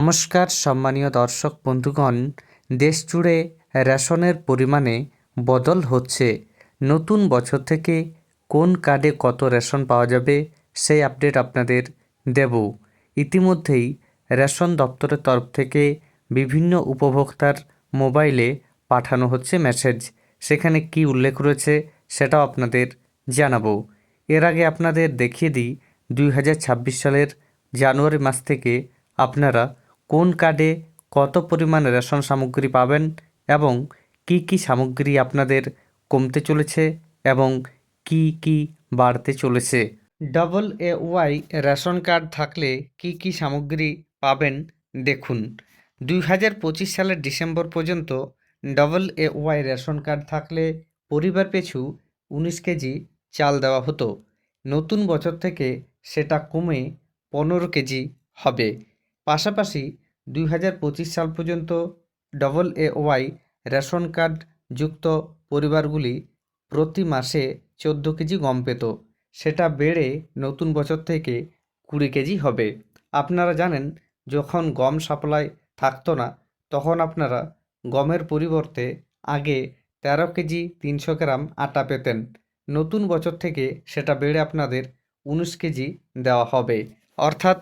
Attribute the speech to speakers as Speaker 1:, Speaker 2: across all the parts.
Speaker 1: নমস্কার সম্মানীয় দর্শক বন্ধুগণ, দেশ জুড়ে রেশনের পরিমাণে বদল হচ্ছে। নতুন বছর থেকে কোন কার্ডে কত রেশন পাওয়া যাবে সেই আপডেট আপনাদের দেব। ইতিমধ্যেই রেশন দপ্তরের তরফ থেকে বিভিন্ন উপভোক্তার মোবাইলে পাঠানো হচ্ছে মেসেজ। সেখানে কি উল্লেখ রয়েছে সেটাও আপনাদের জানাবো। এর আগে আপনাদের দেখিয়ে দিই 2026 সালের জানুয়ারি মাস থেকে আপনারা কোন কার্ডে কত পরিমাণ রেশন সামগ্রী পাবেন এবং কি কি সামগ্রী আপনাদের কমতে চলেছে এবং কি কি বাড়তে চলেছে। AA রেশন কার্ড থাকলে কি কি সামগ্রী পাবেন দেখুন। 2025 সালের ডিসেম্বর পর্যন্ত AA রেশন কার্ড থাকলে পরিবার পিছু 19 কেজি চাল দেওয়া হতো। নতুন বছর থেকে সেটা কমে 15 কেজি হবে। পাশাপাশি 2025 সাল পর্যন্ত AA রেশন কার্ড যুক্ত পরিবারগুলি প্রতি মাসে 14 কেজি গম পেত। সেটা বেড়ে নতুন বছর থেকে 20 কেজি হবে। আপনারা জানেন, যখন গম সাপ্লাই থাকতো না তখন আপনারা গমের পরিবর্তে আগে 13 কেজি 300 গ্রাম আটা পেতেন। নতুন বছর থেকে সেটা বেড়ে আপনাদের 19 কেজি দেওয়া হবে। অর্থাৎ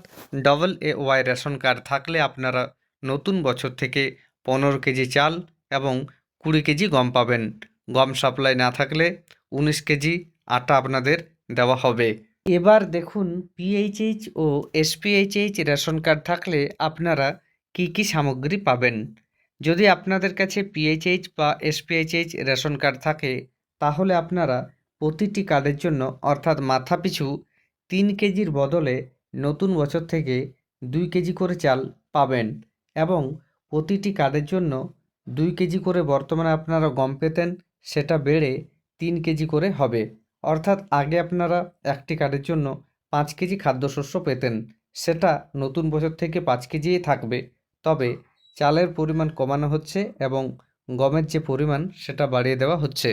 Speaker 1: AA রেশন কার্ড থাকলে আপনারা নতুন বছর থেকে 15 কেজি চাল এবং 20 কেজি গম পাবেন। গম সাপ্লাই না থাকলে 19 কেজি আটা আপনাদের দেওয়া হবে। এবার দেখুন, PHH ও SPHH রেশন কার্ড থাকলে আপনারা কি কি সামগ্রী পাবেন। যদি আপনাদের কাছে PHH বা SPHH রেশন কার্ড থাকে তাহলে আপনারা প্রতিটি কার্ডের জন্য অর্থাৎ মাথাপিছু 3 কেজির বদলে নতুন বছর থেকে 2 কেজি করে চাল পাবেন এবং প্রতিটি কার্ডের জন্য 2 কেজি করে বর্তমানে আপনারা গম পেতেন, সেটা বেড়ে 3 কেজি করে হবে। অর্থাৎ আগে আপনারা একটি কার্ডের জন্য 5 কেজি খাদ্যশস্য পেতেন, সেটা নতুন বছর থেকে 5 কেজিই থাকবে। তবে চালের পরিমাণ কমানো হচ্ছে এবং গমের যে পরিমাণ সেটা বাড়িয়ে দেওয়া হচ্ছে।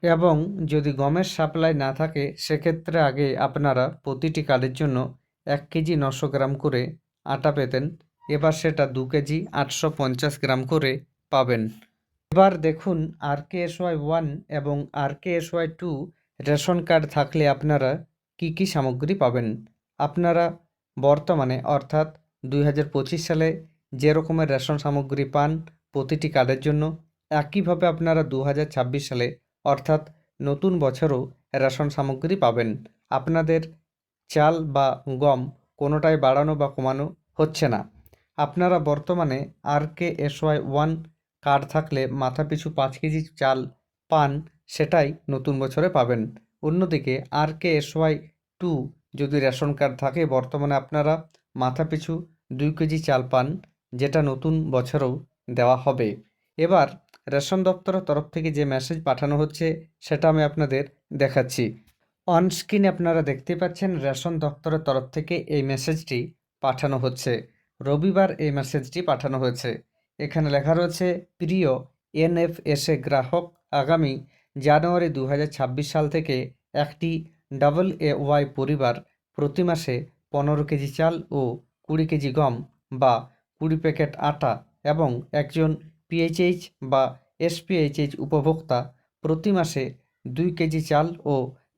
Speaker 1: এবং যদি গমের সাপ্লাই না থাকে সেক্ষেত্রে আগে আপনারা প্রতিটি কার্ডের জন্য 1 কেজি 900 গ্রাম করে আটা পেতেন, এবার সেটা 2 কেজি 850 গ্রাম করে পাবেন। এবার দেখুন, RKSY 1 এবং RKSY 2 রেশন কার্ড থাকলে আপনারা কি কি সামগ্রী পাবেন। আপনারা বর্তমানে অর্থাৎ 2025 সালে যে রকমের রেশন সামগ্রী পান প্রতিটি কার্ডের জন্য, একইভাবে আপনারা 2026 সালে অর্থাৎ নতুন বছরও রেশন সামগ্রী পাবেন। আপনাদের চাল বা গম কোনোটাই বাড়ানো বা কমানো হচ্ছে না। আপনারা বর্তমানে RKSY 1 কার্ড থাকলে মাথাপিছু 5 কেজি চাল পান, সেটাই নতুন বছরে পাবেন। অন্যদিকে RKSY 2 যদি রেশন কার্ড থাকে বর্তমানে আপনারা মাথাপিছু 2 কেজি চাল পান, যেটা নতুন বছরেও দেওয়া হবে। এবার রেশন দপ্তরের তরফ থেকে যে মেসেজ পাঠানো হচ্ছে সেটা আমি আপনাদের দেখাচ্ছি। অন স্ক্রিনে আপনারা দেখতে পাচ্ছেন রেশন দপ্তরের তরফ থেকে এই মেসেজটি পাঠানো হচ্ছে। রবিবার এই মেসেজটি পাঠানো হয়েছে। এখানে লেখা রয়েছে, প্রিয় NFSA গ্রাহক, আগামী জানুয়ারি 2026 সাল থেকে একটি AA পরিবার প্রতি মাসে 15 কেজি চাল ও 20 কেজি গম বা 20 প্যাকেট আটা এবং একজন PHH বা SPHH উপভোক্তা প্রতি মাসে 2 কেজি চাল ও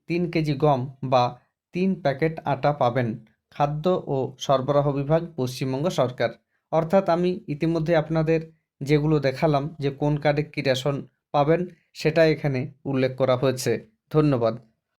Speaker 1: 3 কেজি গম বা 3 প্যাকেট আটা পাবেন। খাদ্য ও সরবরাহ বিভাগ, পশ্চিমবঙ্গ সরকার। অর্থাৎ আমি ইতিমধ্যে আপনাদের যেগুলো দেখালাম যে কোন কার্ডে কী রেশন পাবেন সেটা এখানে উল্লেখ করা হয়েছে। ধন্যবাদ।